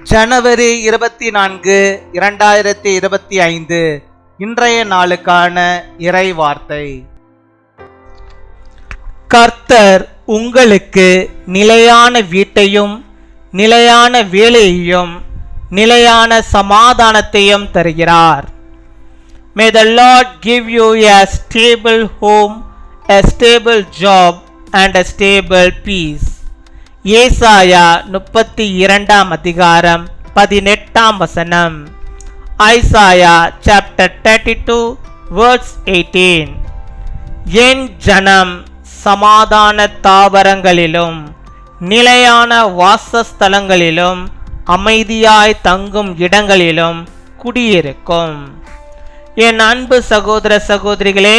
ஜனவரி 24, 2025 இன்றைய நாளுக்கான இறை வார்த்தை. கர்த்தர் உங்களுக்கு நிலையான வீட்டையும் நிலையான வேலையையும் நிலையான சமாதானத்தையும் தருகிறார். May the Lord give you a stable home, a stable job and a stable peace. ஏசாயா 32 அதிகாரம் 18 வசனம். Isaiah chapter 32 verse 18. என் ஜனம் சமாதான தாவரங்களிலும் நிலையான வாசஸ்தலங்களிலும் அமைதியாய் தங்கும் இடங்களிலும் குடியிருக்கும். என் அன்பு சகோதர சகோதரிகளே,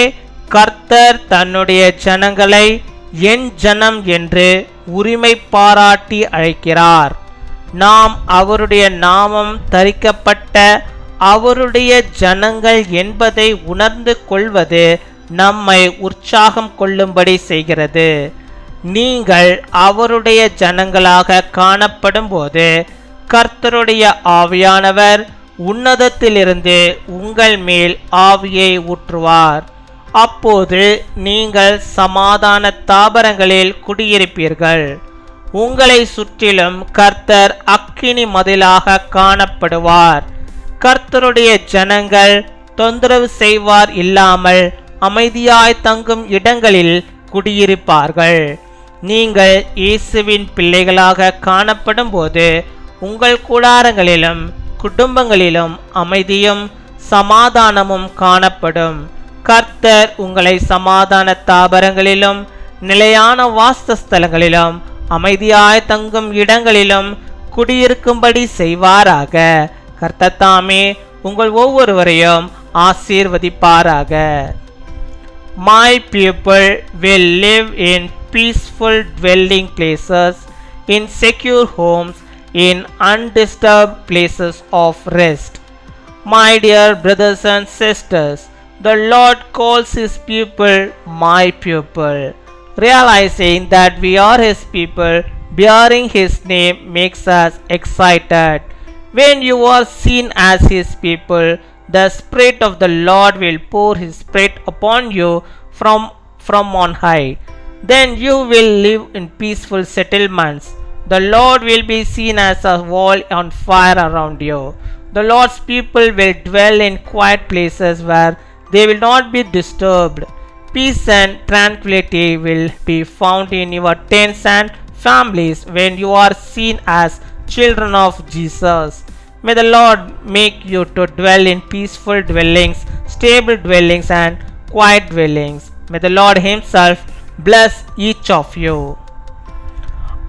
கர்த்தர் தன்னுடைய ஜனங்களை என் ஜனம் என்று உரிமை பாராட்டி அழைக்கிறார். நாம் அவருடைய நாமம் தரிக்கப்பட்ட அவருடைய ஜனங்கள் என்பதை உணர்ந்து கொள்வது நம்மை உற்சாகம் கொள்ளும்படி செய்கிறது. நீங்கள் அவருடைய ஜனங்களாக காணப்படும் போது கர்த்தருடைய ஆவியானவர் உன்னதத்திலிருந்து உங்கள் மேல் ஆவியை ஊற்றுவார். அப்போது நீங்கள் சமாதான தாபரங்களில் குடியிருப்பீர்கள். உங்களை சுற்றிலும் கர்த்தர் அக்கினி மதிலாக காணப்படுவார். கர்த்தருடைய ஜனங்கள் தொந்தரவு செய்வார் இல்லாமல் அமைதியாய் தங்கும் இடங்களில் குடியிருப்பார்கள். நீங்கள் இயேசுவின் பிள்ளைகளாக காணப்படும் போது உங்கள் கூடாரங்களிலும் குடும்பங்களிலும் அமைதியும் சமாதானமும் காணப்படும். கர்த்தர் உங்களை சமாதான தாபரங்களிலும் நிலையான வாசஸ்தலங்களிலும் அமைதியாய் தங்கும் இடங்களிலும் குடியிருக்கும்படி செய்வாராக. கர்த்தர் தாமே உங்கள் ஒவ்வொருவரையும் ஆசீர்வதிப்பாராக. My people will live in peaceful dwelling places, in secure homes, in undisturbed places of rest. My dear brothers and sisters, the Lord calls his people my people. Realizing that we are his people, bearing his name makes us excited. When you are seen as his people, the Spirit of the Lord will pour his Spirit upon you from on high. Then you will live in peaceful settlements. The Lord will be seen as a wall on fire around you. The Lord's people will dwell in quiet places where they will not be disturbed. Peace and tranquility will be found in your tents and families when you are seen as children of Jesus. May the Lord make you to dwell in peaceful dwellings, stable dwellings and quiet dwellings. May the Lord himself bless each of you.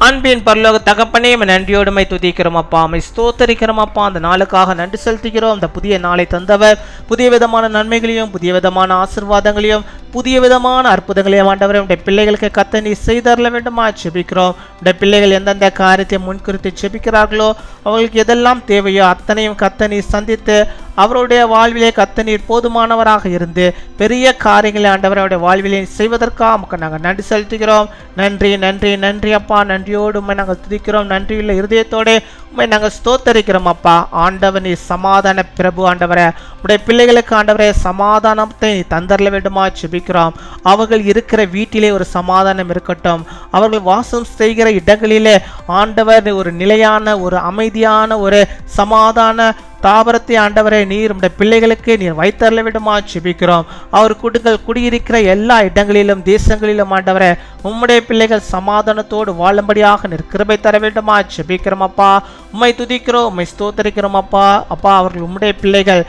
அன்பின் பரலோக தகப்பனே, நன்றியோடுமை துதிக்கிறோம் அப்பா, அம்மை ஸ்தோத்தரிக்கிறோம் அப்பா. அந்த நாளுக்காக நன்றி செலுத்துகிறோம். அந்த புதிய நாளை தந்தவர், புதிய விதமான நன்மைகளையும் புதிய விதமான ஆசீர்வாதங்களையும் புதிய விதமான அற்புதங்களையும் ஆண்டவரை உடைய பிள்ளைகளுக்கு கத்த நீ செய்தரல வேண்டுமா செபிக்கிறோம். உடைய பிள்ளைகள் எந்தெந்த காரியத்தை முன்குறித்து செபிக்கிறார்களோ அவர்களுக்கு எதெல்லாம் தேவையோ அத்தனையும் கத்த நீ சந்தித்து அவருடைய வாழ்விலே கத்த நீர் போதுமானவராக இருந்து பெரிய காரியங்களை ஆண்டவருடைய வாழ்விலே செய்வதற்காக நமக்கு நாங்கள் நன்றி செலுத்துகிறோம். நன்றி நன்றி நன்றி அப்பா. நன்றியோடு உண்மை நாங்கள் துதிக்கிறோம். நன்றியுள்ள இருதயத்தோடு உண்மை நாங்கள் ஸ்தோத்தரிக்கிறோம் அப்பா. ஆண்டவர் நீ சமாதான பிரபு ஆண்டவரே, உடைய பிள்ளைகளுக்கு ஆண்டவரே சமாதானத்தை நீ தந்தரல வேண்டுமா செபிக்கிறோம். அவர்கள் இருக்கிற வீட்டிலே ஒரு சமாதானம் இருக்கட்டும். அவர்கள் வாசம் செய்கிற இடங்களிலே ஆண்டவர் ஒரு நிலையான ஒரு அமைதியான ஒரு சமாதான தாபரத்தை ஆண்டவரே நீர் உடைய பிள்ளைகளுக்கு நீர் வைத்தரல விடுமா செபிக்கிறோம். அவர் குடியிருக்கிற எல்லா இடங்களிலும் தேசங்களிலும் ஆண்டவரே உம்முடைய பிள்ளைகள் சமாதானத்தோடு வாழும்படியாக நீர் கிருபை தர வேண்டுமா செபிக்கிறோம் அப்பா. உம்மை துதிக்கிறோம், உம்மை ஸ்தோத்தரிக்கிறோம் அப்பா. அப்பா அவர்கள் உம்முடைய பிள்ளைகள்,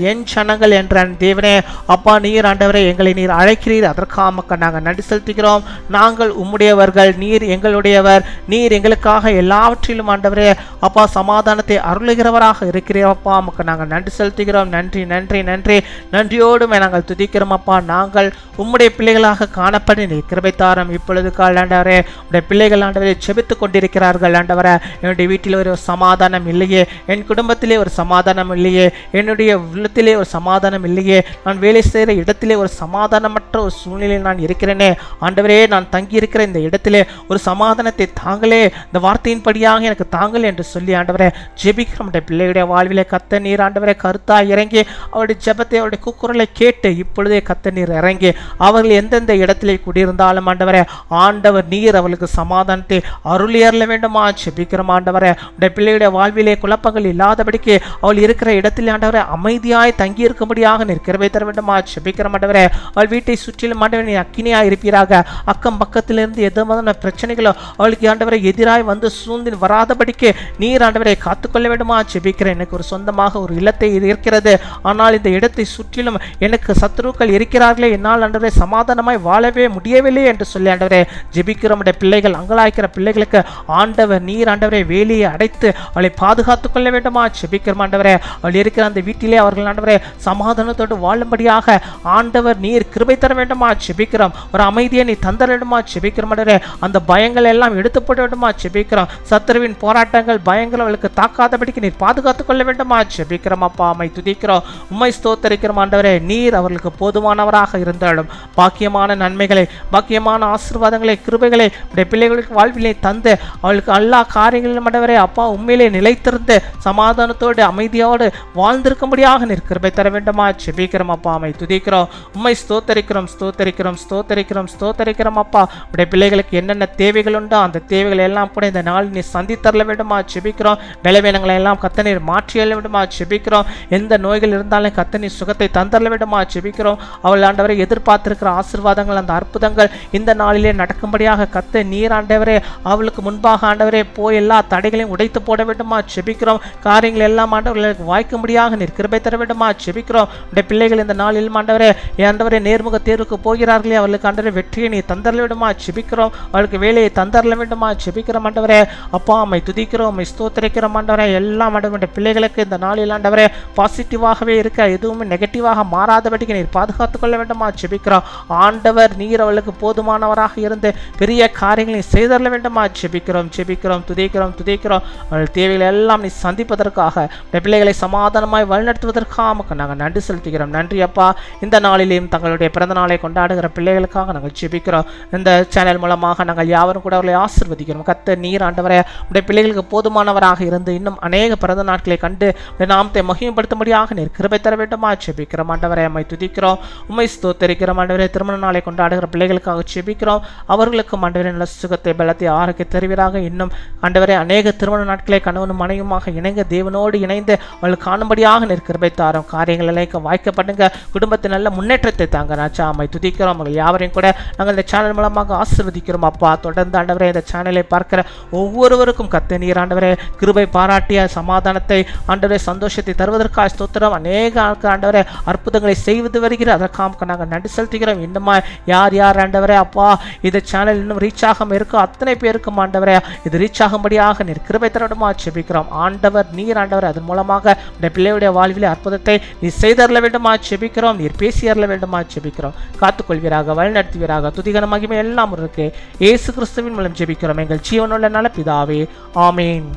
என் ஜனங்கள் என்ற தேவனே அப்பா, நீர் ஆண்டவரே எங்களை நீர் அழைக்கிறீர். அதற்காக நாங்கள் நன்றி செலுத்துகிறோம். நாங்கள் உம்முடையவர்கள், நீர் எங்களுடையவர். நீர் எங்களுக்காக எல்லாவற்றிலும் ஆண்டவரே அப்பா சமாதானத்தை அருளுகிறவராக இருக்கிறீர் அப்பா. உமக்கு நாங்கள் நன்றி செலுத்துகிறோம். நன்றி நன்றி நன்றி. நன்றியோடுமே நாங்கள் துதிக்கிறோம் அப்பா. நாங்கள் உம்முடைய பிள்ளைகளாக காணப்பட நீர் கிருபை தாரும். இப்பொழுது கால் ஆண்டவரே உடைய பிள்ளைகள் ஆண்டவரை செபித்துக் கொண்டிருக்கிறார்கள் ஆண்டவரே. என்னுடைய வீட்டில் ஒரு சமாதானம் இல்லையே, என் குடும்பத்திலே ஒரு சமாதானம் இல்லையே, என்னுடைய உள்ளத்திலே ஒரு சமாதானம் இல்லையே, நான் வேலை செய்கிற இடத்திலே ஒரு சமாதானமற்ற ஒரு சூழ்நிலையில் நான் இருக்கிறேனே ஆண்டவரே, நான் தங்கி இருக்கிற இந்த இடத்திலே ஒரு சமாதானத்தை தாங்களே, இந்த வார்த்தையின்படியாக எனக்கு தாங்கள் என்று சொல்லி ஆண்டவரே ஜெபிக்கிற நம்முடைய பிள்ளைகளுடைய வாழ்விலே கத்த நீர் ஆண்டவரை கருத்தாய் இறங்கி அவருடைய ஜெபத்தை அவருடைய கூக்குரலை கேட்டு இப்பொழுதே கத்த நீர் இறங்கி அவர்கள் எந்தெந்த இடத்திலே குடியிருந்தாலும் ஆண்டவரே ஆண்டவர் நீர் அவர்களுக்கு சமாதானத்தை அருளியறல வேண்டுமா ஜெபிக்கிறோம் ஆண்டவரே. உடைய பிள்ளையுடைய வாழ்விலே குழப்பங்கள் இல்லாதபடிக்கு அவள் இருக்கிற இடத்தில் ஆண்டவரே அமைதியாய் தங்கி இருக்கும்படியாக நீர் கிருபை தர வேண்டுமா ஜெபிக்கிறோம் ஆண்டவரே. அவள் வீட்டை சுற்றிலும் ஆண்டவரே நீ அக்கினியாய் இருப்பீராக. அக்கம் பக்கத்திலிருந்து எதுமான பிரச்சனைகளோ அவளுக்கு ஆண்டவரை எதிராய் வந்து சூழ்ந்து வராதபடிக்கு நீர் ஆண்டவரை காத்துக்கொள்ள வேண்டுமா ஜெபிக்கிறேன். எனக்கு ஒரு சொந்தமாக ஒரு இல்லத்தை இருக்கிறது, ஆனால் இந்த இடத்தை சுற்றிலும் எனக்கு சத்துருக்கள் இருக்கிறார்களே, என்னால் ஆண்டவரை சமாதானமாய் வாழவே முடியவில்லை என்று சொல்லி ஆண்டவரே ஜெபிக்கிற பிள்ளைகள் அங்கலாய்க்கிற பிள்ளைகளுக்கு ஆண்டவர் நீர் ஆண்டவரை வேலியை அடைத்து அவளை பாதுகாத்துக் கொள்ள வேண்டுமா ஜெபிக்கிறோம் ஆண்டவரே. அவள் இருக்கிற அந்த வீட்டிலே அவர்கள் ஆண்டவரை சமாதானத்தோடு வாழும்படியாக ஆண்டவர் நீர் கிருபை தர வேண்டுமா ஜெபிக்கிறோம். ஒரு அமைதியை நீ தந்தர வேண்டுமா ஜெபிக்கிறோம் ஆண்டவரே. அந்த பயங்கள் எல்லாம் எடுத்து போட வேண்டுமா ஜெபிக்கிறோம். சத்துருவின் போராட்டங்கள் பயங்கள் அவளுக்கு தாக்காதபடிக்கு நீர் பாதுகாத்துக் கொள்ள வேண்டுமா ஜெபிக்கிறோம் அப்பா. அம்மை துதிக்கிறோம், உம்மை ஸ்தோத்தரிக்கிறோம் ஆண்டவரே. நீர் அவர்களுக்கு போதுமானவராக இருந்தாலும் பாக்கியமான நன்மைகளை பாக்கியமான ஆசீர்வாதங்களை கிருபைகளை உடைய பிள்ளைகளுக்கு வாழ்விலே தந்து அவளுக்கு எல்லா காரியங்களிலும் ஆண்டவரே அப்பா உண்மையிலே நிலைத்திருந்து சமாதானத்தோடு அமைதியோடு வாழ்ந்திருக்கும்படியாக நீர் கிருபை தர வேண்டுமா ஜெபிக்கிறோம் அப்பா. அம்மை துதிக்கிறோம், உம்மை ஸ்தோத்தரிக்கிறோம் ஸ்தோத்தரிக்கிறோம் ஸ்தோத்தரிக்கிறோம் ஸ்தோத்தரிக்கிறோம் அப்பா. உடைய பிள்ளைகளுக்கு என்னென்ன தேவைகள் உண்டோ அந்த தேவைகள் எல்லாம் கூட இந்த நாள் நீ சந்தித்தரல வேண்டுமா ஜெபிக்கிறோம். பலவீனங்களை எல்லாம் கத்த நீர் மாற்றியல்ல வேண்டுமா ஜெபிக்கிறோம். எந்த நோய்கள் இருந்தாலும் கத்த நீர் சுகத்தை தந்தரல வேண்டுமா ஜெபிக்கிறோம். அவள் ஆண்டவரை எதிர்பார்த்திருக்கிற ஆசீர்வாதங்கள் அந்த அற்புதங்கள் இந்த நாளிலே நடக்கும்படியாக கத்த நீர் ஆண்டவரே அவளுக்கு முன்பாக ஆண்டவரே போய் எல்லா தடைகளையும் உடைத்து போட வேண்டுமா ஜெபிக்கிறோம். காரியங்கள் எல்லாம் ஆண்டவர்களுக்கு வாய்க்கும்படியாக நீர் கிருபை தர வேண்டுமா ஜெபிக்கிறோம். உடைய பிள்ளைகள் இந்த நாளில் ஆண்டவரே ஆண்டவரே நேர்முக தேர்வுக்கு போகிறார்களே அவர்களுக்கு ஆண்டவரே வெற்றியை நீ தந்தரல வேண்டுமா ஜெபிக்கிறோம். அவளுக்கு வேலையை தந்தரல வேண்டுமா ஜெபிக்கிறோம் ஆண்டவரே அப்பா. அம்மை துதிக்கிறோம், அம்மை ஸ்தோத்திரிக்கிறோம் ஆண்டவரே. எல்லாம் ஆண்டவருடைய பிள்ளைகளுக்கு இந்த நாளில் ஆண்டவரே பாசிட்டிவாகவே இருக்க எதுவுமே நெகட்டிவாக மாறாதபடிக்கு நீர் பாதுகாத்துக் கொள்ள வேண்டுமா ஜெபிக்கிறோம் ஆண்டவர். நீர் அவளுக்கு போதுமானவராக இருந்து பெரிய காரியங்களை செய்தரல வேண்டுமா ஜெபிக்கிறோம் ஜெபிக்கிறோம் துதிக்கிறோம் துதிக்கிறோம். அவள் தேவைகளை எல்லாம் நீ சந்திப்பதற்காக பிள்ளைகளை சமாதானமாய் வழிநடத்துவதற்காக நாங்கள் நன்றி செலுத்துகிறோம். நன்றி அப்பா. இந்த நாளிலேயும் தங்களுடைய பிறந்த நாளை கொண்டாடுகிற பிள்ளைகளுக்காக நாங்கள் ஜெபிக்கிறோம். இந்த சேனல் மூலமாக நாங்கள் யாவரும் கூட அவர்களை ஆசீர்வதிக்கிறோம். கத்த நீர் ஆண்டவரே உடைய பிள்ளைகளுக்கு போதுமானவராக இருந்து இன்னும் அநேக பிறந்த நாட்களை கண்டு நாமத்தை மகிமைப்படுத்தும்படியாக நீர் கிருபை தர வேண்டுமா ஜெபிக்கிறோம் ஆண்டவரே. அம்மை துதிக்கிறோம், உம்மை ஸ்தோத்திரிக்கிறோம் ஆண்டவரே. திருமண நாளை கொண்டாடுகிற பிள்ளைகளுக்காக ஜெபிக்கிறோம். அவர்களுக்கும் ஆண்டவரே நல்ல சுகத்தை பலத்தை ஆரோக்கிய தருவீராக. இன்னும் ஆண்டவரே அநேக திருமண நாட்களை கணவனும் மனைவியுமாக இணைந்து தேவனோடு இணைந்து அவள் காணும்படியாக நீர் கிருபை தாரும். காரியங்கள் எல்லாம் வாய்க்கப்படுங்க. குடும்பத்தின் நல்ல முன்னேற்றத்தை தாங்க ராஜா. அம்மை துதிக்கிறோம். அவர்கள் யாவரையும் கூட நாங்கள் இந்த சேனல் மூலமாக ஆசீர்வதிக்கிறோம் அப்பா. தொடர்ந்து ஆண்டவரே இந்த சேனலை பார்க்கிற ஒவ்வொருவருக்கும் கத்த நீர் ஆண்டவரே கிருபை பாராட்டிய சமாதானத்தை ஆண்டவரே சந்தோஷத்தை தருவதற்காக ஸ்தோத்திரம். அநேக ஆண்டவரே அற்புதங்களை செய்வது வருகிற அதற்காக நாங்கள் நன்றி செலுத்துகிறோம். இன்னுமா யார் யார் ஆண்டவரே அப்பா இந்த சேனல் இன்னும் ரீச் ஆகாம இருக்கோ அத்தனை பேருக்கும் ஆண்டவரே இது ரீச் ஆகும்படியாக நீர் கிருபை தரவிடமா ஜெபிக்கிறோம் ஆண்டவர். நீர் ஆண்டவர் அதன் மூலமாக இந்த பிள்ளையுடைய வாழ்விலே அற்புதத்தை நீ செய்தரல வேண்டுமா ஜெபிக்கிறோம். நீர் பேசியறல வேண்டுமா ஜெபிக்கிறோம். காத்துக்கொள்வீராக, வழிநடத்துவீராக. துதிகன மகிமை எல்லாம் இருக்கு. இயேசு கிறிஸ்துவின் மூலம் ஜெபிக்கிறோம் எங்கள் ஜீவனுள்ள நல்ல பிதாவே, ஆமேன்.